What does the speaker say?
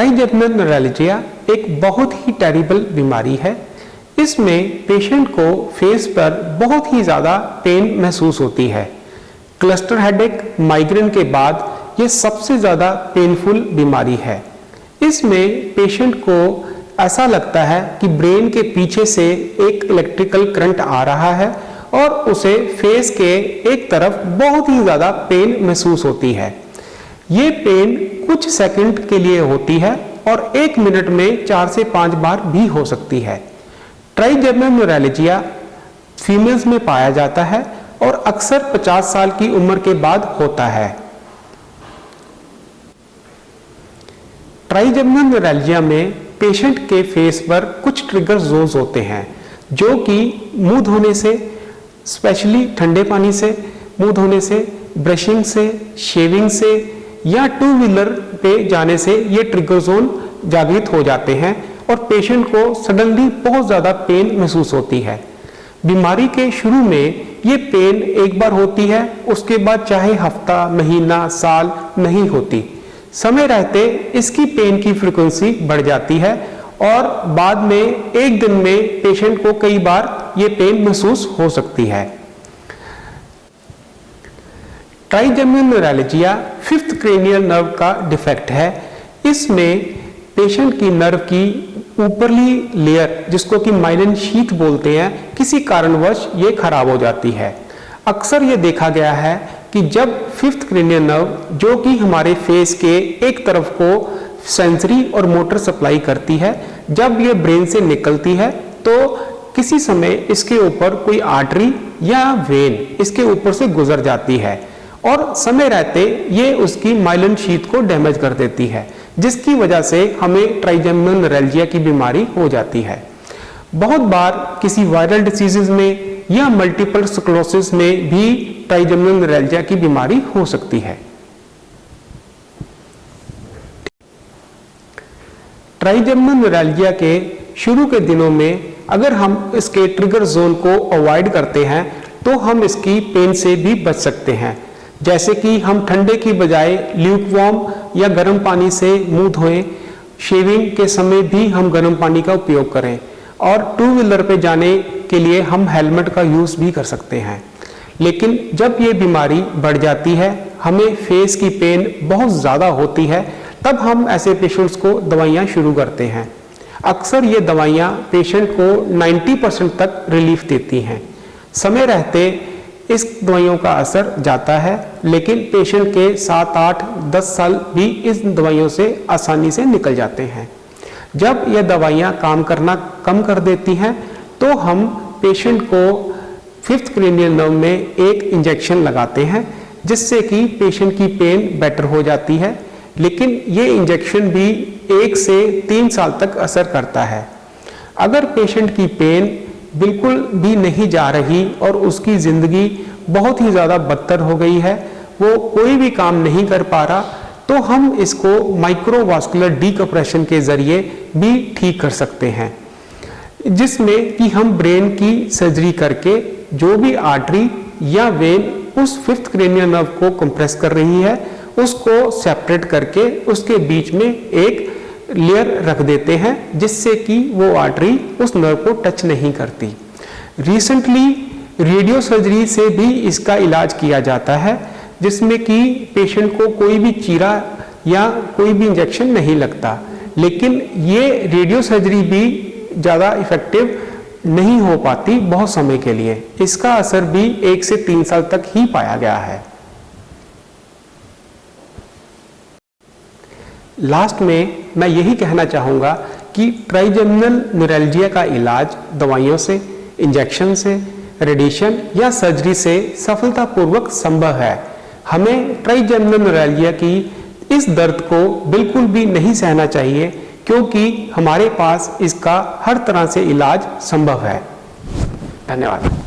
Trigeminal neuralgia एक बहुत ही terrible बीमारी है। इसमें पेशेंट को फेस पर बहुत ही ज़्यादा पेन महसूस होती है। क्लस्टर हेडेक, माइग्रेन के बाद ये सबसे ज़्यादा पेनफुल बीमारी है। इसमें पेशेंट को ऐसा लगता है कि ब्रेन के पीछे से एक इलेक्ट्रिकल करंट आ रहा है और उसे फेस के एक तरफ बहुत ही ज़्यादा पेन महसूस होती है। ये पेन कुछ सेकंड के लिए होती है और 1 मिनट में 4 से 5 बार भी हो सकती है। ट्राइजेमिनल न्यूरैल्जिया फीमेल्स में पाया जाता है और अक्सर 50 साल की उम्र के बाद होता है। ट्राइजेमिनल न्यूरैल्जिया में पेशेंट के फेस पर कुछ ट्रिगर जोन्स होते हैं जो कि मुंह धोने से, स्पेशली ठंडे पानी से मुंह धोने से, ब्रशिंग से, शेविंग से या 2 व्हीलर पे जाने से ये ट्रिगर जोन जागृत हो जाते हैं और पेशेंट को सडनली बहुत ज़्यादा पेन महसूस होती है। बीमारी के शुरू में ये पेन एक बार होती है, उसके बाद चाहे हफ्ता, महीना, साल नहीं होती। समय रहते इसकी पेन की फ्रीक्वेंसी बढ़ जाती है और बाद में एक दिन में पेशेंट को कई बार ये पेन महसूस हो सकती है। Trigeminal neuralgia 5th cranial nerve का डिफेक्ट है। इसमें पेशेंट की नर्व की ऊपरली लेयर, जिसको कि माइलिन शीथ बोलते हैं, किसी कारणवश ये खराब हो जाती है। अक्सर ये देखा गया है कि जब 5th क्रेनियल नर्व, जो कि हमारे फेस के एक तरफ को सेंसरी और मोटर सप्लाई करती है, जब ये ब्रेन से निकलती है तो किसी समय इसके ऊपर कोई आर्टरी या वेन इसके ऊपर से गुजर जाती है और समय रहते ये उसकी माइलिन शीथ को डैमेज कर देती है, जिसकी वजह से हमें ट्राइजेमिनल न्यूरैल्जिया की बीमारी हो जाती है। बहुत बार किसी वायरल डिसीजेज में या मल्टीपल स्क्लेरोसिस में भी ट्राइजेमिनल न्यूरैल्जिया की बीमारी हो सकती है। ट्राइजेमिनल न्यूरैल्जिया के शुरू के दिनों में अगर हम इसके ट्रिगर जोन को अवॉइड करते हैं तो हम इसकी पेन से भी बच सकते हैं। जैसे कि हम ठंडे की बजाय ल्यूकवार्म या गर्म पानी से मुंह धोएं, शेविंग के समय भी हम गर्म पानी का उपयोग करें और 2 व्हीलर पे जाने के लिए हम हेलमेट का यूज़ भी कर सकते हैं। लेकिन जब ये बीमारी बढ़ जाती है, हमें फेस की पेन बहुत ज़्यादा होती है, तब हम ऐसे पेशेंट्स को दवाइयाँ शुरू करते हैं। अक्सर ये दवाइयाँ पेशेंट को 90% तक रिलीफ देती हैं। समय रहते इस दवाइयों का असर जाता है, लेकिन पेशेंट के 7, 8, 10 साल भी इस दवाइयों से आसानी से निकल जाते हैं। जब ये दवाइयाँ काम करना कम कर देती हैं तो हम पेशेंट को 5th क्रेनियल नर्व में एक इंजेक्शन लगाते हैं, जिससे कि पेशेंट की पेन बेटर हो जाती है। लेकिन ये इंजेक्शन भी 1 से 3 साल तक असर करता है। अगर पेशेंट की पेन बिल्कुल भी नहीं जा रही और उसकी ज़िंदगी बहुत ही ज़्यादा बदतर हो गई है, वो कोई भी काम नहीं कर पा रहा, तो हम इसको माइक्रोवास्कुलर डीकम्प्रेशन के ज़रिए भी ठीक कर सकते हैं, जिसमें कि हम ब्रेन की सर्जरी करके जो भी आर्टरी या वेन उस 5th क्रेनियल नर्व को कंप्रेस कर रही है उसको सेपरेट करके उसके बीच में एक लेयर रख देते हैं, जिससे कि वो आर्टरी उस नर्व को टच नहीं करती। रिसेंटली रेडियो सर्जरी से भी इसका इलाज किया जाता है, जिसमें कि पेशेंट को कोई भी चीरा या कोई भी इंजेक्शन नहीं लगता। लेकिन ये रेडियो सर्जरी भी ज़्यादा इफेक्टिव नहीं हो पाती बहुत समय के लिए। इसका असर भी 1 से 3 साल तक ही पाया गया है। लास्ट में मैं यही कहना चाहूँगा कि ट्राइजेमिनल न्यूरैल्जिया का इलाज दवाइयों से, इंजेक्शन से, रेडिएशन या सर्जरी से सफलतापूर्वक संभव है। हमें ट्राइजेमिनल न्यूरैल्जिया की इस दर्द को बिल्कुल भी नहीं सहना चाहिए, क्योंकि हमारे पास इसका हर तरह से इलाज संभव है। धन्यवाद।